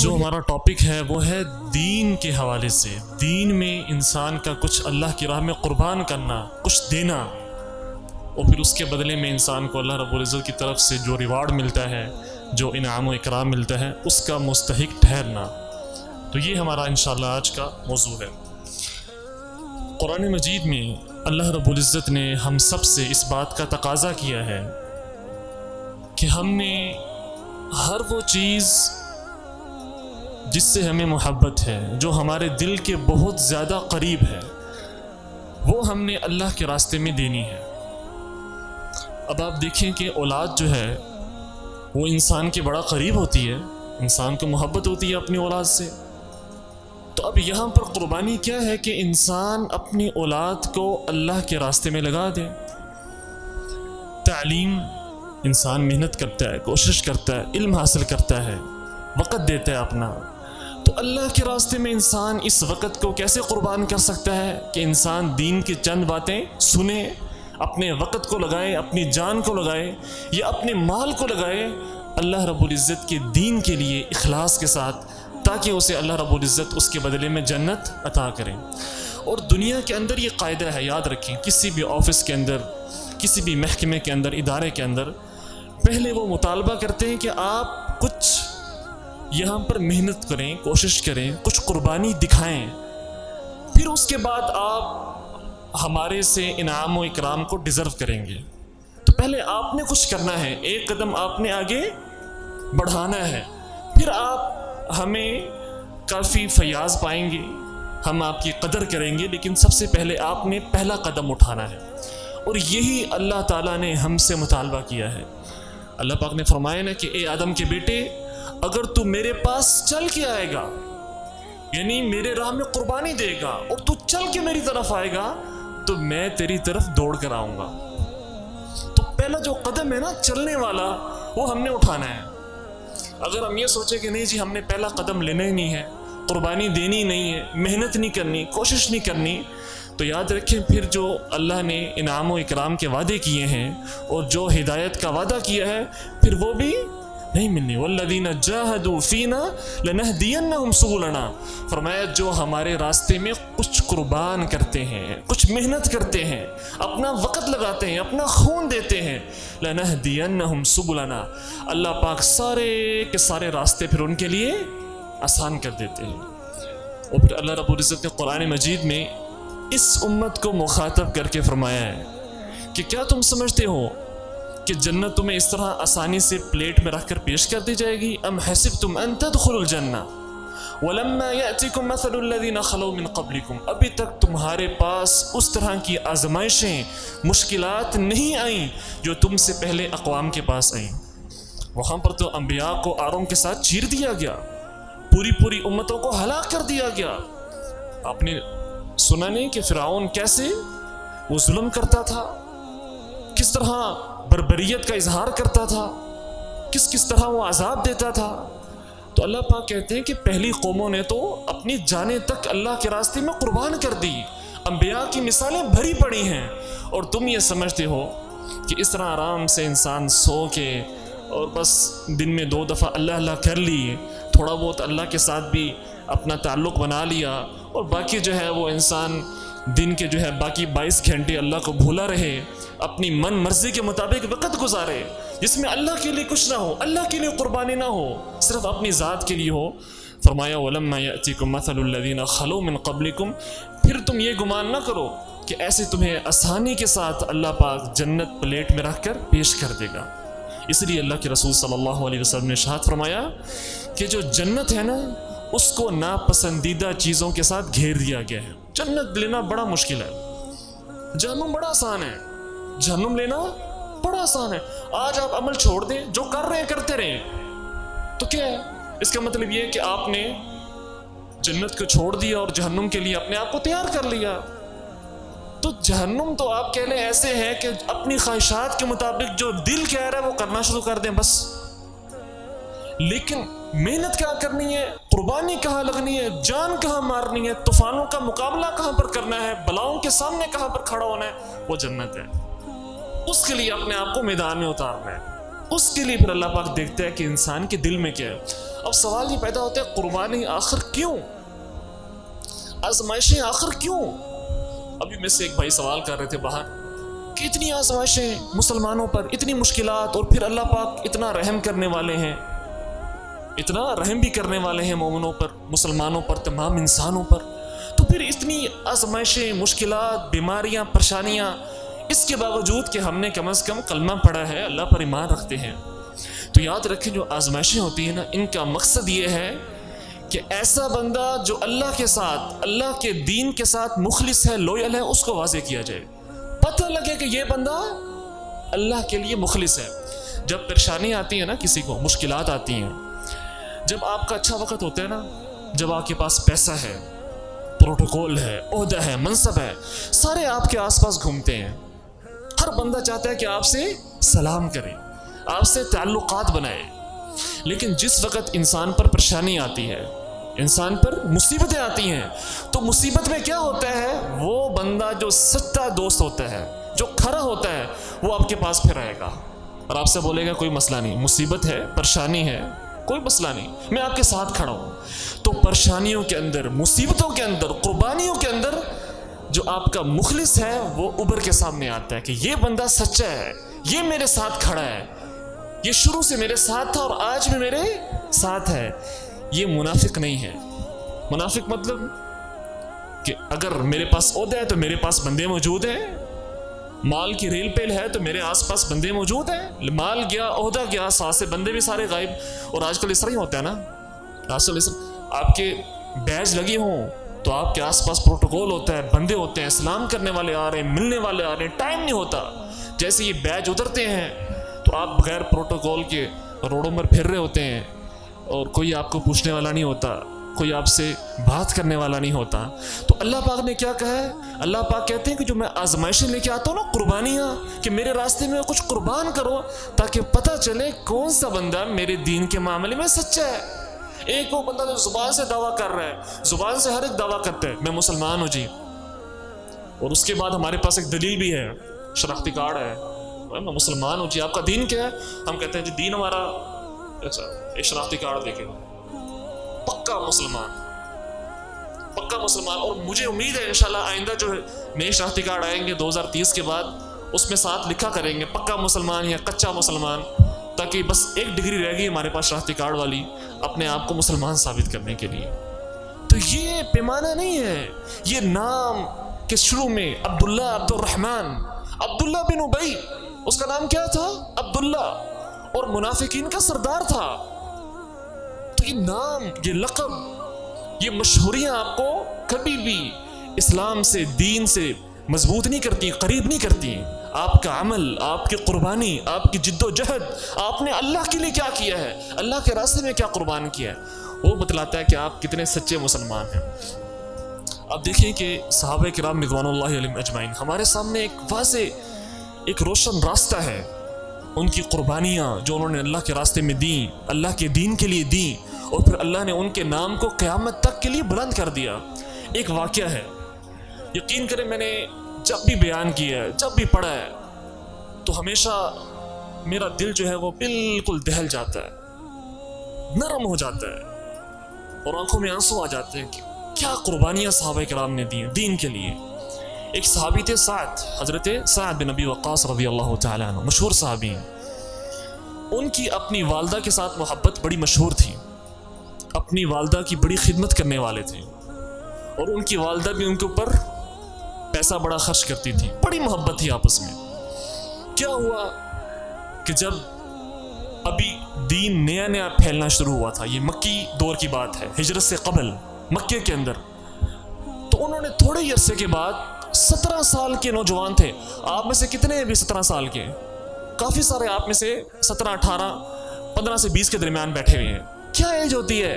جو ہمارا ٹاپک ہے وہ ہے دین کے حوالے سے، دین میں انسان کا کچھ اللہ کی راہ میں قربان کرنا، کچھ دینا، اور پھر اس کے بدلے میں انسان کو اللہ رب العزت کی طرف سے جو ریوارڈ ملتا ہے، جو انعام و اکرام ملتا ہے، اس کا مستحق ٹھہرنا۔ تو یہ ہمارا انشاءاللہ آج کا موضوع ہے۔ قرآن مجید میں اللہ رب العزت نے ہم سب سے اس بات کا تقاضا کیا ہے کہ ہم نے ہر وہ چیز جس سے ہمیں محبت ہے، جو ہمارے دل کے بہت زیادہ قریب ہے، وہ ہم نے اللہ کے راستے میں دینی ہے۔ اب آپ دیکھیں کہ اولاد جو ہے وہ انسان کے بڑا قریب ہوتی ہے، انسان کو محبت ہوتی ہے اپنی اولاد سے۔ تو اب یہاں پر قربانی کیا ہے کہ انسان اپنی اولاد کو اللہ کے راستے میں لگا دے۔ تعلیم، انسان محنت کرتا ہے، کوشش کرتا ہے، علم حاصل کرتا ہے، وقت دیتا ہے اپنا۔ تو اللہ کے راستے میں انسان اس وقت کو کیسے قربان کر سکتا ہے کہ انسان دین کی چند باتیں سنے، اپنے وقت کو لگائے، اپنی جان کو لگائے یا اپنے مال کو لگائے اللہ رب العزت کے دین کے لیے اخلاص کے ساتھ، تاکہ اسے اللہ رب العزت اس کے بدلے میں جنت عطا کریں۔ اور دنیا کے اندر یہ قاعدہ ہے، یاد رکھیں، کسی بھی آفس کے اندر، کسی بھی محکمے کے اندر، ادارے کے اندر، پہلے وہ مطالبہ کرتے ہیں کہ آپ کچھ یہاں پر محنت کریں، کوشش کریں، کچھ قربانی دکھائیں، پھر اس کے بعد آپ ہمارے سے انعام و اکرام کو ڈیزرو کریں گے۔ تو پہلے آپ نے کچھ کرنا ہے، ایک قدم آپ نے آگے بڑھانا ہے، پھر آپ ہمیں کافی فیاض پائیں گے، ہم آپ کی قدر کریں گے، لیکن سب سے پہلے آپ نے پہلا قدم اٹھانا ہے۔ اور یہی اللہ تعالیٰ نے ہم سے مطالبہ کیا ہے۔ اللہ پاک نے فرمایا نا کہ اے آدم کے بیٹے، اگر تو میرے پاس چل کے آئے گا، یعنی میرے راہ میں قربانی دے گا، اور تو چل کے میری طرف آئے گا، تو میں تیری طرف دوڑ کر آؤں گا۔ تو پہلا جو قدم ہے نا چلنے والا، وہ ہم نے اٹھانا ہے۔ اگر ہم یہ سوچیں کہ نہیں جی ہم نے پہلا قدم لینا ہی نہیں ہے، قربانی دینی نہیں ہے، محنت نہیں کرنی، کوشش نہیں کرنی، تو یاد رکھیں پھر جو اللہ نے انعام و اکرام کے وعدے کیے ہیں اور جو ہدایت کا وعدہ کیا ہے، پھر وہ بھی نہیں ملنی۔ والذین جاہدوا فینا لنہدینہم سبلنا، فرمایا جو ہمارے راستے میں کچھ قربان کرتے ہیں، کچھ محنت کرتے ہیں، اپنا وقت لگاتے ہیں، اپنا خون دیتے ہیں، لنہدینہم سبلنا، اللہ پاک سارے کے سارے راستے پھر ان کے لیے آسان کر دیتے ہیں۔ اور پھر اللہ رب العزت نے قرآن مجید میں اس امت کو مخاطب کر کے فرمایا ہے کہ کیا تم سمجھتے ہو کہ جنت تمہیں اس طرح آسانی سے پلیٹ میں رکھ کر پیش کر دی جائے گی؟ ام حسبتم ان تدخلوا الجنہ ولما یأتکم مثل الذین خلو من قبلکم، ابھی تک تمہارے پاس اس طرح کی آزمائشیں، مشکلات نہیں آئیں جو تم سے پہلے اقوام کے پاس آئیں۔ وہاں پر تو انبیاء کو آروں کے ساتھ چیر دیا گیا، پوری امتوں کو ہلاک کر دیا گیا۔ آپ نے سنا نہیں کہ فرعون کیسے وہ ظلم کرتا تھا، کس طرح بربریت کا اظہار کرتا تھا، کس طرح وہ عذاب دیتا تھا۔ تو اللہ پاک کہتے ہیں کہ پہلی قوموں نے تو اپنی جانیں تک اللہ کے راستے میں قربان کر دی، انبیاء کی مثالیں بھری پڑی ہیں، اور تم یہ سمجھتے ہو کہ اس طرح آرام سے انسان سو کے اور بس دن میں 2 دفعہ اللہ کر لی، تھوڑا بہت اللہ کے ساتھ بھی اپنا تعلق بنا لیا، اور باقی جو ہے وہ انسان دن کے جو ہے باقی 22 گھنٹے اللہ کو بھولا رہے، اپنی من مرضی کے مطابق وقت گزارے، جس میں اللہ کے لیے کچھ نہ ہو، اللہ کے لیے قربانی نہ ہو، صرف اپنی ذات کے لیے ہو۔ فرمایا وَلَمَّا يَأْتِكُمْ مَثَلُ الَّذِينَ خَلَوْا مِن قَبْلِكُمْ، پھر تم یہ گمان نہ کرو کہ ایسے تمہیں آسانی کے ساتھ اللہ پاک جنت پلیٹ میں رکھ کر پیش کر دے گا۔ اس لیے اللہ کے رسول صلی اللہ علیہ وسلم نے ارشاد فرمایا کہ جو جنت ہے نا، اس کو ناپسندیدہ چیزوں کے ساتھ گھیر دیا گیا ہے۔ جنت لینا بڑا مشکل ہے، جہنم بڑا آسان ہے، جہنم لینا بڑا آسان ہے۔ آج آپ عمل چھوڑ دیں، جو کر رہے ہیں کرتے رہیں، تو کیا ہے؟ اس کا مطلب یہ ہے کہ آپ نے جنت کو چھوڑ دیا اور جہنم کے لیے اپنے آپ کو تیار کر لیا۔ تو جہنم تو آپ کہہ لیں ایسے ہے کہ اپنی خواہشات کے مطابق جو دل کہہ رہا ہے وہ کرنا شروع کر دیں بس، لیکن محنت کہاں کرنی ہے، قربانی کہاں لگنی ہے، جان کہاں مارنی ہے، طوفانوں کا مقابلہ کہاں پر کرنا ہے، بلاؤں کے سامنے کہاں پر کھڑا ہونا ہے، وہ جنت ہے۔ اس کے لیے اپنے آپ کو میدان میں اتارنا ہے۔ اس کے لیے پھر اللہ پاک دیکھتا ہے کہ انسان کے دل میں کیا ہے۔ اب سوال یہ پیدا ہوتا ہے قربانی آخر کیوں، آزمائشیں آخر کیوں؟ ابھی میں سے ایک بھائی سوال کر رہے تھے باہر کہ اتنی آزمائشیں مسلمانوں پر، اتنی مشکلات، اور پھر اللہ پاک اتنا رحم کرنے والے ہیں، اتنا رحم بھی کرنے والے ہیں مومنوں پر، مسلمانوں پر، تمام انسانوں پر، تو پھر اتنی آزمائشیں، مشکلات، بیماریاں، پریشانیاں، اس کے باوجود کہ ہم نے کم از کم کلمہ پڑھا ہے، اللہ پر ایمان رکھتے ہیں، تو یاد رکھیں جو آزمائشیں ہوتی ہیں نا، ان کا مقصد یہ ہے کہ ایسا بندہ جو اللہ کے ساتھ، اللہ کے دین کے ساتھ مخلص ہے، لویل ہے، اس کو واضح کیا جائے، پتہ لگے کہ یہ بندہ اللہ کے لیے مخلص ہے۔ جب پریشانی آتی ہے نا، کسی کو مشکلات آتی ہیں، جب آپ کا اچھا وقت ہوتا ہے نا، جب آپ کے پاس پیسہ ہے، پروٹوکول ہے، عہدہ ہے، منصب ہے، سارے آپ کے آس پاس گھومتے ہیں، ہر بندہ چاہتا ہے کہ آپ سے سلام کرے، آپ سے تعلقات بنائے، لیکن جس وقت انسان پر پریشانی آتی ہے، انسان پر مصیبتیں آتی ہیں، تو مصیبت میں کیا ہوتا ہے، وہ بندہ جو سچا دوست ہوتا ہے، جو کھرا ہوتا ہے، وہ آپ کے پاس پھر آئے گا اور آپ سے بولے گا کوئی مسئلہ نہیں، مصیبت ہے، پریشانی ہے، کوئی مسئلہ نہیں، میں آپ کے ساتھ کھڑا ہوں۔ تو پریشانیوں کے اندر، مصیبتوں کے اندر، قربانیوں کے اندر جو آپ کا مخلص ہے وہ ابھر کے سامنے آتا ہے کہ یہ بندہ سچا ہے، یہ میرے ساتھ کھڑا ہے، یہ شروع سے میرے ساتھ تھا اور آج بھی میرے ساتھ ہے، یہ منافق نہیں ہے۔ منافق مطلب کہ اگر میرے پاس عہدہ ہے تو میرے پاس بندے موجود ہیں، مال کی ریل پیل ہے تو میرے آس پاس بندے موجود ہیں، مال گیا، عہدہ گیا، ساتھ سے بندے بھی سارے غائب۔ اور آج کل اس طرح ہی ہوتا ہے نا، آج کل آپ کے بیج لگی ہوں تو آپ کے آس پاس پروٹوکول ہوتا ہے، بندے ہوتے ہیں، سلام کرنے والے آ رہے ہیں، ملنے والے آ رہے ہیں، ٹائم نہیں ہوتا۔ جیسے یہ بیج اترتے ہیں تو آپ بغیر پروٹوکول کے روڈوں پر پھر رہے ہوتے ہیں اور کوئی آپ کو پوچھنے والا نہیں ہوتا، کوئی آپ سے بات کرنے والا نہیں ہوتا۔ تو اللہ پاک نے کیا کہا ہے؟ اللہ پاک کہتے ہیں کہ جو میں آزمائشیں لے کے آتا ہوں نا، قربانیاں، کہ میرے راستے میں کچھ قربان کرو تاکہ پتہ چلے کون سا بندہ میرے دین کے معاملے میں سچا ہے۔ ایک وہ بندہ جو زبان سے دعویٰ کر رہا ہے، زبان سے ہر ایک دعویٰ کرتا ہے میں مسلمان ہوں جی، اور اس کے بعد ہمارے پاس ایک دلیل بھی ہے، شناختی کارڈ ہے، میں مسلمان ہوں جی، آپ کا دین کیا ہے؟ ہم کہتے ہیں جی دین ہمارا ایسا، ایک شناختی کارڈ دیکھے، پکا مسلمان، پکا مسلمان۔ اور مجھے امید ہے انشاءاللہ آئندہ جو نئے شناختی کارڈ آئیں گے 2030 کے بعد، اس میں ساتھ لکھا کریں گے پکا مسلمان یا کچا مسلمان، تاکہ بس ایک ڈگری رہ گئی ہمارے پاس شناختی کارڈ والی، اپنے آپ کو مسلمان ثابت کرنے کے لیے۔ تو یہ پیمانہ نہیں ہے، یہ نام کے شروع میں عبداللہ، عبد الرحمن، عبداللہ بن ابی، اس کا نام کیا تھا؟ عبداللہ، اور منافقین کا سردار تھا۔ تو یہ نام، یہ لقب، یہ مشہوریاں آپ کو کبھی بھی اسلام سے، دین سے مضبوط نہیں کرتی، قریب نہیں کرتی۔ آپ کا عمل، آپ کی قربانی، آپ کی جد و جہد، آپ نے اللہ کے لیے کیا کیا ہے، اللہ کے راستے میں کیا قربان کیا ہے، وہ بتلاتا ہے کہ آپ کتنے سچے مسلمان ہیں۔ اب دیکھیں کہ صحابہ کرام رضوان اللہ علیہم اجمعین، ہمارے سامنے ایک واضح، ایک روشن راستہ ہے، ان کی قربانیاں جو انہوں نے اللہ کے راستے میں دیں، اللہ کے دین کے لیے دیں، اور پھر اللہ نے ان کے نام کو قیامت تک کے لیے بلند کر دیا۔ ایک واقعہ ہے، یقین کریں میں نے جب بھی بیان کیا ہے، جب بھی پڑھا ہے، تو ہمیشہ میرا دل جو ہے وہ بالکل دہل جاتا ہے، نرم ہو جاتا ہے، اور آنکھوں میں آنسو آ جاتے ہیں کہ کیا قربانیاں صحابہ کرام نے دی دین کے لیے۔ ایک صحابی تھے سعد، حضرت سعد بن ابی وقاص رضی اللہ تعالیٰ عنہ، مشہور صحابی ہیں۔ ان کی اپنی والدہ کے ساتھ محبت بڑی مشہور تھی، اپنی والدہ کی بڑی خدمت کرنے والے تھے، اور ان کی والدہ بھی ان کے اوپر پیسہ بڑا خرچ کرتی تھی، بڑی محبت تھی آپس میں۔ کیا ہوا کہ جب ابھی دین نیا نیا پھیلنا شروع ہوا تھا، یہ مکی دور کی بات ہے، ہجرت سے قبل مکے کے اندر، تو انہوں نے تھوڑے ہی عرصے کے بعد 17 سال کے نوجوان تھے، آپ میں سے کتنے ہیں بھی 17 سال کے؟ کافی سارے آپ میں سے 17، 18، 15 سے 20 کے درمیان بیٹھے ہوئے ہیں۔ کیا ایج ہوتی ہے؟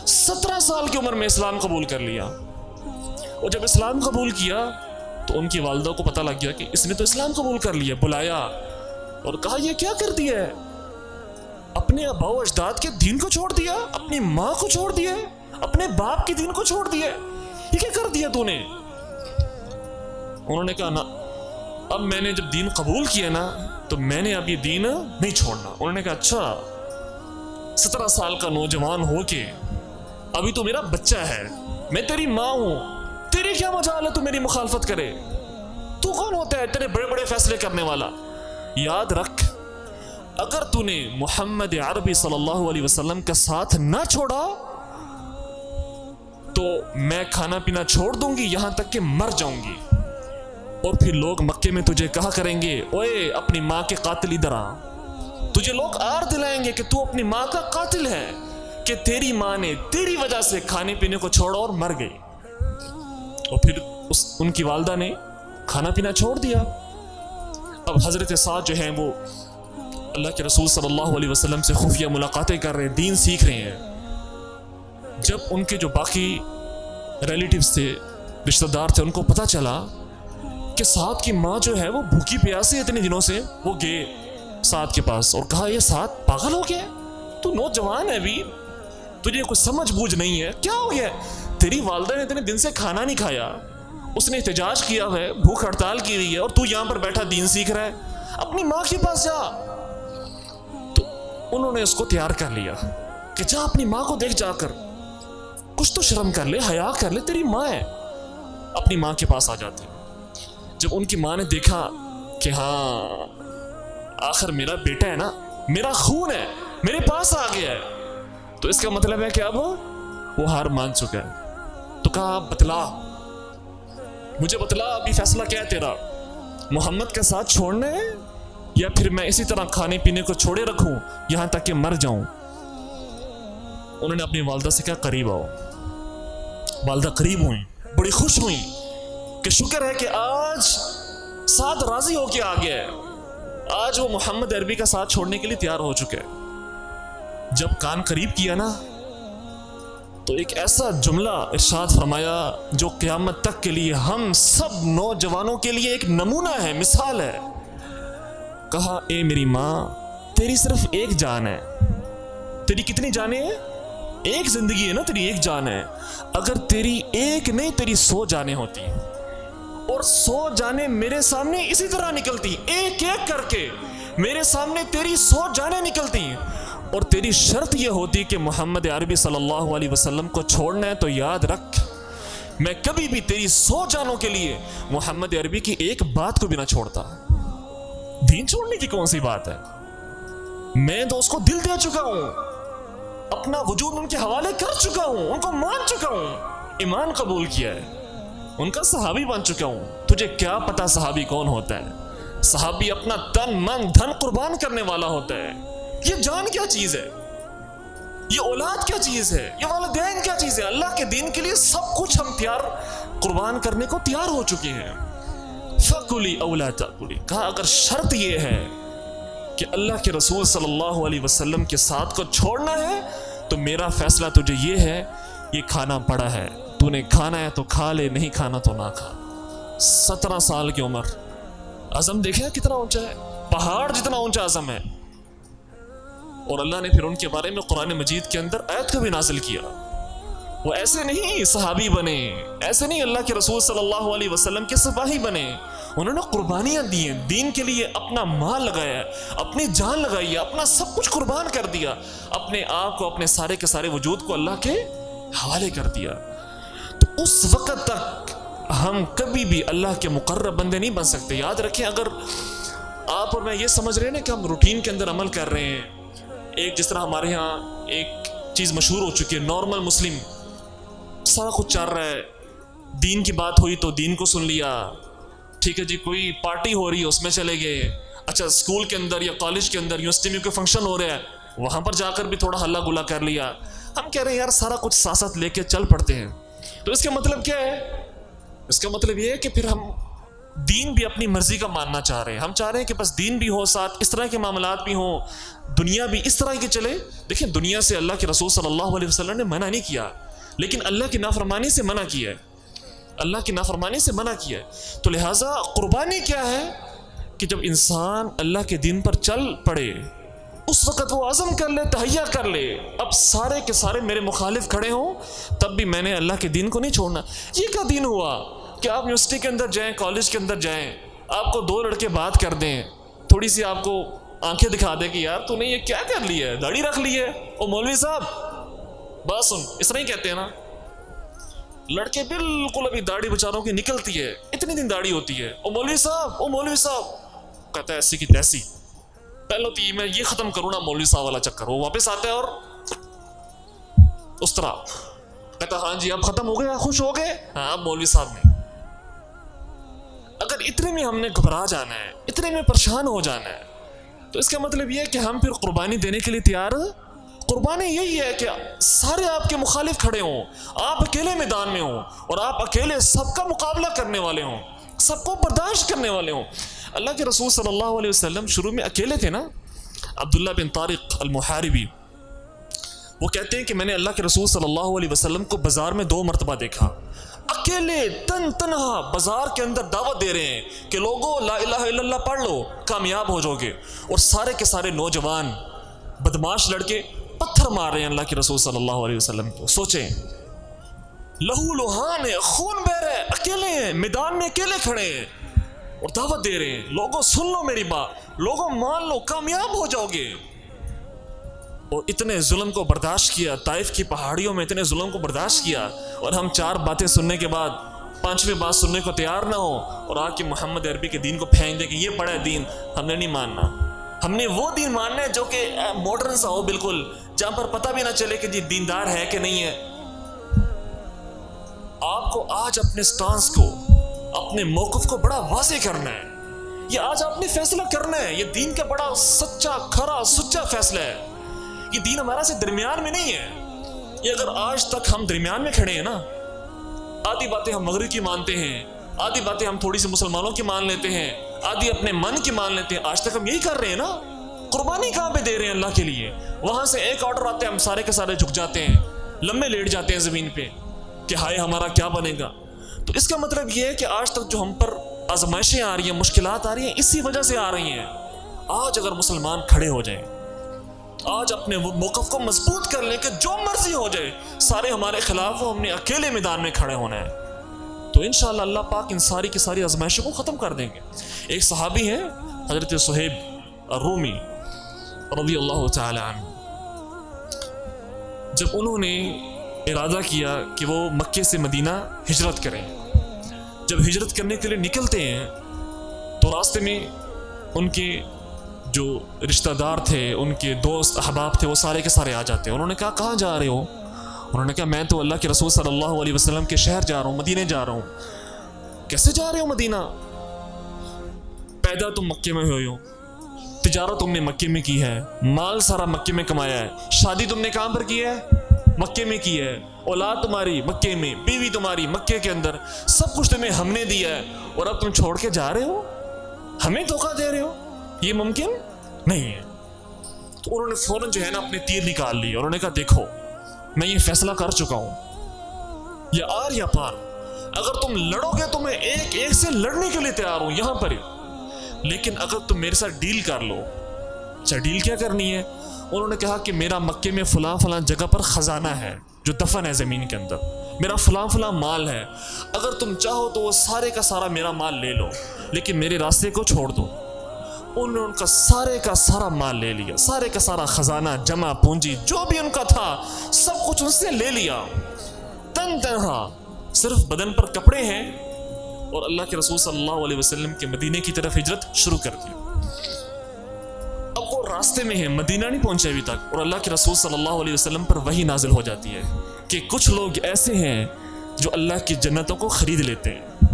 17 سال کی عمر میں اسلام قبول کر لیا، اور جب اسلام قبول کیا تو ان کی والدہ کو پتہ لگ گیا کہ اس نے تو اسلام قبول کر لیا، بلایا اور کہا یہ کیا کر دیا ہے، اپنے آباء و اجداد کے دین کو چھوڑ دیا، اپنی ماں کو چھوڑ دیا، اپنے باپ کے دین کو چھوڑ دیا، یہ کیا کر دیا تو نے؟ انہوں نے کہا نا، اب میں نے جب دین قبول کیا نا تو میں نے اب یہ دین نہیں چھوڑنا۔ انہوں نے کہا اچھا 17 سال کا نوجوان ہو کے ابھی تو میرا بچہ ہے، میں تیری ماں ہوں، تیری کیا مجال ہے تو میری مخالفت کرے؟ تو کون ہوتا ہے تیرے بڑے بڑے فیصلے کرنے والا؟ یاد رکھ، اگر تو نے محمد عربی صلی اللہ علیہ وسلم کا ساتھ نہ چھوڑا تو میں کھانا پینا چھوڑ دوں گی یہاں تک کہ مر جاؤں گی، اور پھر لوگ مکے میں تجھے کہا کریں گے اوئے اپنی ماں کے قاتل ادھر آ۔ تجھے لوگ آر دلائیں گے کہ تو اپنی ماں کا قاتل ہے، کہ تیری ماں نے تیری وجہ سے کھانے پینے کو چھوڑا اور مر گئی۔ اور پھر ان کی والدہ نے کھانا پینا چھوڑ دیا۔ اب حضرت سعد جو ہیں وہ اللہ کے رسول صلی اللہ علیہ وسلم سے خفیہ ملاقاتیں کر رہے ہیں، دین سیکھ رہے ہیں۔ جب ان کے جو باقی ریلیٹیوز تھے، رشتہ دار تھے، ان کو پتہ چلا کہ سعد کی ماں جو ہے وہ بھوکی پیاسی اتنے دنوں سے، وہ گئے سعد کے پاس اور کہا یہ سعد پاگل ہو گیا، تو نوجوان ہے ابھی، تجھے کچھ سمجھ بوجھ نہیں ہے، کیا ہو گیا؟ تیری والدہ نے اتنے دن سے کھانا نہیں کھایا، اس نے احتجاج کیا ہے، بھوک ہڑتال کی ہوئی ہے، اور تو یہاں پر بیٹھا دین سیکھ رہا ہے، اپنی ماں کے پاس جا۔ تو انہوں نے اس کو تیار کر لیا کہ جا اپنی ماں کو دیکھ، جا کر کچھ تو شرم کر لے، حیا کر لے، تیری ماں ہے۔ اپنی ماں کے پاس آ جاتے۔ جب ان کی ماں نے دیکھا کہ ہاں آخر میرا بیٹا ہے نا، میرا خون ہے، میرے پاس آ گیا ہے، تو اس کا مطلب ہے کہ اب وہ ہار مان چکا ہے۔ تو کہا بتلا، مجھے بتلا ابھی فیصلہ کیا ہے تیرا، محمد کا ساتھ چھوڑنا ہے یا پھر میں اسی طرح کھانے پینے کو چھوڑے رکھوں یہاں تک کہ مر جاؤں؟ انہوں نے اپنی والدہ سے کہا قریب آؤ۔ والدہ قریب ہوئیں، بڑی خوش ہوئیں کہ شکر ہے کہ آج سعد راضی ہو کے آ گیا ہے، آج وہ محمد عربی کا ساتھ چھوڑنے کے لیے تیار ہو چکے۔ جب کان قریب کیا نا تو ایک ایسا جملہ ارشاد فرمایا جو قیامت تک کے لیے ہم سب نوجوانوں کے لیے ایک نمونہ ہے، مثال ہے۔ کہا اے میری ماں، تیری صرف ایک جان ہے۔ تیری کتنی جانیں ہیں؟ ایک زندگی ہے نا، تیری ایک جان ہے۔ اگر تیری ایک نہیں تیری 100 جانیں ہوتی، اور 100 جانیں میرے سامنے اسی طرح نکلتی، ایک ایک کر کے میرے سامنے تیری 100 جانیں نکلتی، اور تیری شرط یہ ہوتی کہ محمد عربی صلی اللہ علیہ وسلم کو چھوڑنا ہے، تو یاد رکھ میں کبھی بھی تیری 100 جانوں کے لیے محمد عربی کی ایک بات کو بھی نہ چھوڑتا۔ دین چھوڑنے کی کون سی بات ہے؟ میں تو اس کو دل دے چکا ہوں، اپنا وجود ان کے حوالے کر چکا ہوں، ان کو مان چکا ہوں، ایمان قبول کیا ہے، ان کا صحابی بن چکا ہوں۔ تجھے کیا پتا صحابی کون ہوتا ہے؟ صحابی اپنا تن من دھن قربان کرنے والا ہوتا ہے۔ یہ جان کیا چیز ہے، یہ اولاد کیا چیز ہے، یہ والدین کیا چیز ہے؟ اللہ کے دین کے لیے سب کچھ ہم قربان کرنے کو تیار ہو چکے ہیں۔ فَكُلِي أَوْ لَا تَأْكُلِي، کہا اگر شرط یہ ہے کہ اللہ کے رسول صلی اللہ علیہ وسلم کے ساتھ کو چھوڑنا ہے تو میرا فیصلہ تجھے یہ ہے، یہ کھانا پڑا ہے، تو نے کھانا ہے تو کھا لے، نہیں کھانا تو نہ کھا۔ 17 سال کی عمر، عزم دیکھیں کتنا اونچا ہے، پہاڑ جتنا اونچا عزم ہے۔ اور اللہ نے پھر ان کے بارے میں قرآن مجید کے اندر آیت کو بھی نازل کیا۔ وہ ایسے نہیں صحابی بنے، ایسے نہیں اللہ کے رسول صلی اللہ علیہ وسلم کے سپاہی بنے، انہوں نے قربانیاں دی ہیں، دین کے لیے اپنا مال لگایا، اپنی جان لگائی، اپنا سب کچھ قربان کر دیا، اپنے آپ کو، اپنے سارے کے سارے وجود کو اللہ کے حوالے کر دیا۔ تو اس وقت تک ہم کبھی بھی اللہ کے مقرب بندے نہیں بن سکتے۔ یاد رکھیں، اگر آپ اور میں یہ سمجھ رہے ہیں نا کہ ہم روٹین کے اندر عمل کر رہے ہیں، ایک جس طرح ہمارے ہاں ایک چیز مشہور ہو چکی ہے، نارمل مسلم، سارا کچھ چل رہا ہے، دین کی بات ہوئی تو دین کو سن لیا، ٹھیک ہے جی، کوئی پارٹی ہو رہی ہے اس میں چلے گئے، اچھا اسکول کے اندر یا کالج کے اندر یونیورسٹی میں کوئی فنکشن ہو رہا ہے وہاں پر جا کر بھی تھوڑا ہلا گلا کر لیا۔ ہم کہہ رہے ہیں یار سارا کچھ ساتھ ساتھ لے کے چل پڑتے ہیں۔ تو اس کا مطلب کیا ہے؟ اس کا مطلب یہ ہے کہ پھر ہم دین بھی اپنی مرضی کا ماننا چاہ رہے ہیں، ہم چاہ رہے ہیں کہ بس دین بھی ہو، ساتھ اس طرح کے معاملات بھی ہوں، دنیا بھی اس طرح کی چلے۔ دیکھیں دنیا سے اللہ کے رسول صلی اللہ علیہ وسلم نے منع نہیں کیا، لیکن اللہ کی نافرمانی سے منع کیا ہے، اللہ کی نافرمانی سے منع کیا ہے۔ تو لہٰذا قربانی کیا ہے کہ جب انسان اللہ کے دین پر چل پڑے اس وقت وہ عزم کر لے، تہیہ کر لے، اب سارے کے سارے میرے مخالف کھڑے ہوں تب بھی میں نے اللہ کے دین کو نہیں چھوڑنا۔ یہ کیا دین ہوا کہ آپ یونیورسٹی کے اندر جائیں، کالج کے اندر جائیں، آپ کو 2 لڑکے بات کر دیں، تھوڑی سی آپ کو آنکھیں دکھا دے کہ یار تو نے یہ کیا کر لی ہے, داڑھی رکھ لی ہے. او مولوی صاحب بات سن, اس طرح ہی کہتے ہیں نا لڑکے, بالکل ابھی داڑھی بیچاروں کی نکلتی ہے, اتنی دن داڑھی ہوتی ہے. او مولوی صاحب, او مولوی صاحب, کہتا ہے ایسی کی تیسی, پہلے تو میں یہ ختم کروں نا مولوی صاحب والا چکر. وہ واپس آتے ہیں اور اس طرح کہتا ہاں جی اب ختم ہو گیا, خوش ہو گئے, ہاں اب مولوی صاحب نے. اگر اتنے میں ہم نے گھبرا جانا ہے, اتنے میں پریشان ہو جانا ہے, تو اس کا مطلب یہ ہے کہ ہم پھر قربانی دینے کے لیے تیار. قربانی یہی ہے کہ سارے آپ کے مخالف کھڑے ہوں, آپ اکیلے میدان میں ہوں, اور آپ اکیلے سب کا مقابلہ کرنے والے ہوں, سب کو برداشت کرنے والے ہوں. اللہ کے رسول صلی اللہ علیہ وسلم شروع میں اکیلے تھے نا. عبداللہ بن طارق المحاربی وہ کہتے ہیں کہ میں نے اللہ کے رسول صلی اللہ علیہ وسلم کو بازار میں 2 مرتبہ دیکھا, اکیلے تنہا بازار کے اندر دعوت دے رہے ہیں کہ لوگوں لا الہ الا اللہ پڑھ لو کامیاب ہو جاؤ گے, اور سارے کے سارے نوجوان بدماش لڑکے پتھر مار رہے ہیں اللہ کے رسول صلی اللہ علیہ وسلم کو. سوچیں, لہو لوہان ہے, خون بہ رہا ہے, اکیلے ہیں میدان میں, اکیلے کھڑے ہیں اور دعوت دے رہے ہیں لوگوں سن لو میری بات, لوگوں مان لو کامیاب ہو جاؤ گے. اور اتنے ظلم کو برداشت کیا, طائف کی پہاڑیوں میں اتنے ظلم کو برداشت کیا, اور ہم 4 باتیں سننے کے بعد 5ویں بات سننے کو تیار نہ ہو, اور آ کے محمد عربی کے دین کو پھینک دے کہ یہ بڑا دین. ہم نے نہیں ماننا, ہم نے وہ دین ماننا ہے جو کہ ماڈرن سا ہو بالکل, جہاں پر پتہ بھی نہ چلے کہ جی دیندار ہے کہ نہیں ہے. آپ کو آج اپنے سٹانس کو, اپنے موقف کو بڑا واضح کرنا ہے. یہ آج آپ نے فیصلہ کرنا ہے, یہ دین کا بڑا سچا کھرا سچا فیصلہ ہے. یہ دین ہمارا سے درمیان میں نہیں ہے. یہ اگر آج تک ہم درمیان میں کھڑے ہیں نا, آدھی باتیں ہم مغرب کی مانتے ہیں, آدھی باتیں ہم تھوڑی سی مسلمانوں کی مان لیتے ہیں, آدھی اپنے من کی مان لیتے ہیں, آج تک ہم یہی کر رہے ہیں نا. قربانی کہاں پہ دے رہے ہیں اللہ کے لیے؟ وہاں سے ایک آرڈر آتے ہیں, ہم سارے کے سارے جھک جاتے ہیں, لمبے لیٹ جاتے ہیں زمین پہ کہ ہائے ہمارا کیا بنے گا. تو اس کا مطلب یہ ہے کہ آج تک جو ہم پر آزمائشیں آ رہی ہیں, مشکلات آ رہی ہیں, اسی وجہ سے آ رہی ہیں. آج اگر مسلمان کھڑے ہو جائیں, آج اپنے موقف کو مضبوط کر لیں کہ جو مرضی ہو جائے سارے ہمارے خلاف ہو, ہم نے اکیلے میدان میں کھڑے ہونا ہے, تو انشاءاللہ اللہ پاک ان ساری کی ساری آزمائشوں کو ختم کر دیں گے. ایک صحابی ہیں حضرت صہیب الرومی رضی اللہ تعالی عنہ, جب انہوں نے ارادہ کیا کہ وہ مکے سے مدینہ ہجرت کریں, جب ہجرت کرنے کے لیے نکلتے ہیں تو راستے میں ان کے جو رشتہ دار تھے, ان کے دوست احباب تھے, وہ سارے کے سارے آ جاتے ہیں. انہوں نے کہا کہاں جا رہے ہو؟ انہوں نے کہا میں تو اللہ کے رسول صلی اللہ علیہ وسلم کے شہر جا رہا ہوں, مدینے جا رہا ہوں. کیسے جا رہے ہو مدینہ؟ پیدا تم مکے میں ہوئے ہو, تجارت تم نے مکے میں کی ہے, مال سارا مکے میں کمایا ہے, شادی تم نے کہاں پر کی ہے؟ مکے میں کی ہے, اولاد تمہاری مکے میں, بیوی تمہاری مکے کے اندر, سب کچھ تمہیں ہم نے دیا ہے, اور اب تم چھوڑ کے جا رہے ہو, ہمیں دھوکہ دے رہے ہو, یہ ممکن نہیں ہے. تو انہوں نے فوراً جو ہے نا اپنے تیر نکال لی, انہوں نے کہا دیکھو میں یہ فیصلہ کر چکا ہوں, یا آر یا پار, اگر تم لڑو گے تو میں ایک سے لڑنے کے لیے تیار ہوں یہاں پر, لیکن اگر تم میرے ساتھ ڈیل کر لو. اچھا ڈیل کیا کرنی ہے؟ انہوں نے کہا کہ میرا مکے میں فلاں جگہ پر خزانہ ہے جو دفن ہے زمین کے اندر, میرا فلاں مال ہے, اگر تم چاہو تو وہ سارے کا سارا میرا مال لے لو, لیکن میرے راستے کو چھوڑ دو. انہوں نے ان کا سارے کا سارا مال لے لیا, سارے کا سارا خزانہ, جمع پونجی جو بھی ان کا تھا سب کچھ ان سے لے لیا, تنہا صرف بدن پر کپڑے ہیں, اور اللہ کے رسول صلی اللہ علیہ وسلم کے مدینے کی طرف ہجرت شروع کر دی. اب وہ راستے میں ہیں, مدینہ نہیں پہنچے ابھی تک, اور اللہ کے رسول صلی اللہ علیہ وسلم پر وحی نازل ہو جاتی ہے کہ کچھ لوگ ایسے ہیں جو اللہ کی جنتوں کو خرید لیتے ہیں,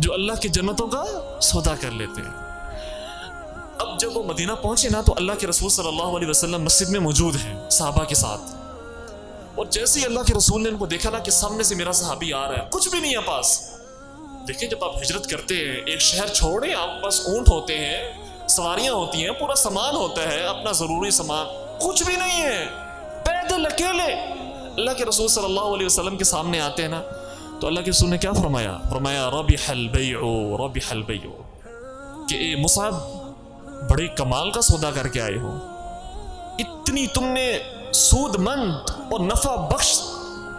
جو اللہ کی جنتوں کا سودا کر لیتے ہیں. اب جب وہ مدینہ پہنچے نا تو اللہ کے رسول صلی اللہ علیہ وسلم مسجد میں موجود ہیں صحابہ کے ساتھ, اور جیسے ہی اللہ کے رسول نے ان کو دیکھا نا کہ سامنے سے میرا صحابی آ رہا ہے, کچھ بھی نہیں ہے پاس. دیکھیں جب آپ ہجرت کرتے ہیں, ایک شہر چھوڑیں, آپ پاس اونٹ ہوتے ہیں, سواریاں ہوتی ہیں, پورا سامان ہوتا ہے, اپنا ضروری سامان, کچھ بھی نہیں ہے, پیدل اکیلے اللہ کے رسول صلی اللہ علیہ وسلم کے سامنے آتے ہیں نا, تو اللہ کے رسول نے کیا فرمایا ربح البیع, کہ اے مصعب بڑے کمال کا سودا کر کے آئے ہو, اتنی تم نے سود مند اور نفع بخش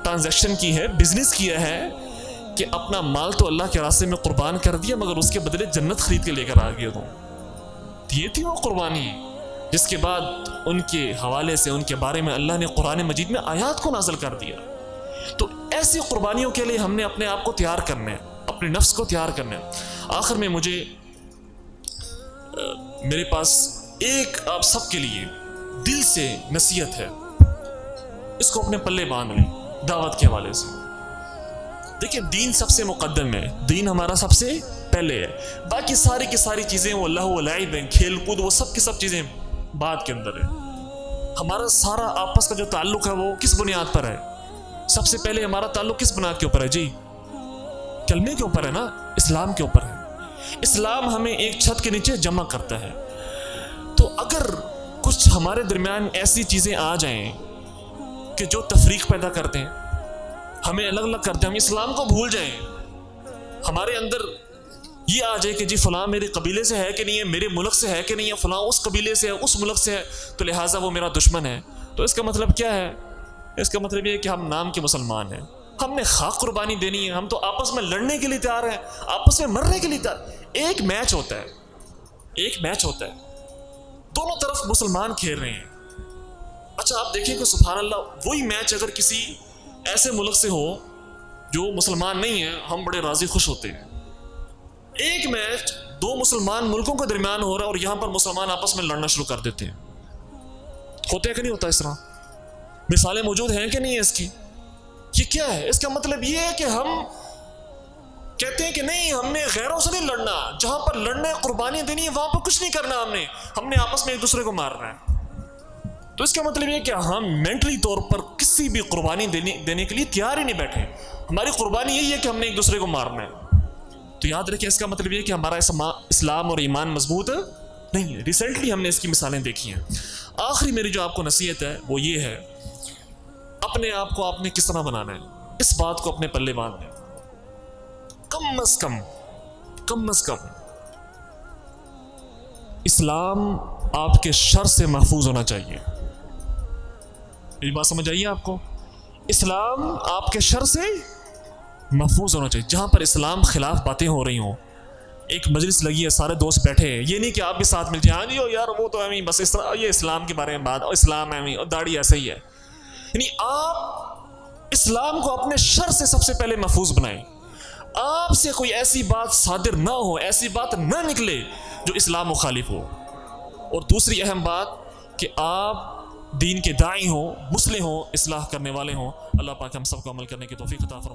ٹرانزیکشن کی ہے, بزنس کیا ہے, کہ اپنا مال تو اللہ کے راستے میں قربان کر دیا, مگر اس کے بدلے جنت خرید کے لے کر آ گئے تم. یہ تھی وہ قربانی جس کے بعد ان کے حوالے سے ان کے بارے میں اللہ نے قرآن مجید میں آیات کو نازل کر دیا۔ تو ایسی قربانیوں کے لیے ہم نے اپنے آپ کو تیار کرنا ہے، اپنے نفس کو تیار کرنا ہے۔ آخر میں مجھے میرے پاس ایک آپ سب کے لیے دل سے نصیحت ہے، اس کو اپنے پلے باندھ لیں دعوت کے حوالے سے۔ دیکھیں دین سب سے مقدم ہے، دین ہمارا سب سے پہلے ہے، باقی ساری کی ساری چیزیں وہ اللہ و لعب ہیں، کھیل کود، وہ سب کی سب چیزیں بعد کے اندر ہے۔ ہمارا سارا آپس کا جو تعلق ہے وہ کس بنیاد پر ہے؟ سب سے پہلے ہمارا تعلق کس بنیاد کے اوپر ہے جی؟ کلمے کے اوپر ہے نا، اسلام کے اوپر ہے۔ اسلام ہمیں ایک چھت کے نیچے جمع کرتا ہے۔ تو اگر کچھ ہمارے درمیان ایسی چیزیں آ جائیں کہ جو تفریق پیدا کرتے ہیں، ہمیں الگ الگ کرتے ہیں، ہم اسلام کو بھول جائیں، ہمارے اندر یہ آ جائے کہ جی فلاں میرے قبیلے سے ہے کہ نہیں ہے، میرے ملک سے ہے کہ نہیں ہے، فلاں اس قبیلے سے ہے، اس ملک سے ہے، تو لہٰذا وہ میرا دشمن ہے۔ تو اس کا مطلب کیا ہے؟ اس کا مطلب یہ ہے کہ ہم نام کے مسلمان ہیں، ہم نے خاک قربانی دینی ہے، ہم تو آپس میں لڑنے کے لیے تیار ہیں، آپس میں مرنے کے لیے تیار۔ ایک میچ ہوتا ہے، ایک میچ ہوتا ہے، دونوں طرف مسلمان کھیل رہے ہیں۔ اچھا آپ دیکھیں کہ سبحان اللہ وہی میچ اگر کسی ایسے ملک سے ہو جو مسلمان نہیں ہے، ہم بڑے راضی خوش ہوتے ہیں۔ ایک میچ دو مسلمان ملکوں کے درمیان ہو رہا ہے اور یہاں پر مسلمان آپس میں لڑنا شروع کر دیتے ہیں۔ ہوتا ہے کہ نہیں ہوتا اس طرح؟ مثالیں موجود ہیں کہ نہیں ہے اس کی؟ یہ کیا ہے؟ اس کا مطلب یہ ہے کہ ہم کہتے ہیں کہ نہیں ہم نے غیروں سے نہیں لڑنا، جہاں پر لڑنا ہے قربانی دینی ہے وہاں پر کچھ نہیں کرنا، ہم نے آپس میں ایک دوسرے کو مارنا ہے۔ تو اس کا مطلب یہ کہ ہم مینٹلی طور پر کسی بھی قربانی دینے کے لیے تیار ہی نہیں بیٹھے۔ ہماری قربانی یہی ہے کہ ہم نے ایک دوسرے کو مارنا ہے۔ تو یاد رکھیں اس کا مطلب یہ کہ ہمارا اسلام اور ایمان مضبوط نہیں ہے۔ ریسنٹلی ہم نے اس کی مثالیں دیکھی ہیں۔ آخری میری جو آپ کو نصیحت ہے وہ یہ ہے، اپنے آپ کو آپ نے کس طرح بنانا ہے، اس بات کو اپنے پلے باندھ لیں۔ کم از کم اسلام آپ کے شر سے محفوظ ہونا چاہیے۔ یہ بات سمجھ آئیے آپ کو؟ اسلام آپ کے شر سے محفوظ ہونا چاہیے۔ جہاں پر اسلام خلاف باتیں ہو رہی ہوں، ایک مجلس لگی ہے، سارے دوست بیٹھے ہیں، یہ نہیں کہ آپ بھی ساتھ مل جائیں، ہاں جی یار وہ تو ہے بس اس طرح، یہ اسلام کے بارے میں بات، اور اسلام ہے اور داڑھی ایسے ہی ہے۔ یعنی آپ اسلام کو اپنے شر سے سب سے پہلے محفوظ بنائیں۔ آپ سے کوئی ایسی بات صادر نہ ہو، ایسی بات نہ نکلے جو اسلام مخالف ہو۔ اور دوسری اہم بات کہ آپ دین کے داعی ہوں، مصلح ہوں، اصلاح کرنے والے ہوں۔ اللہ پاک ہم سب کو عمل کرنے کی توفیق عطا فرمائے۔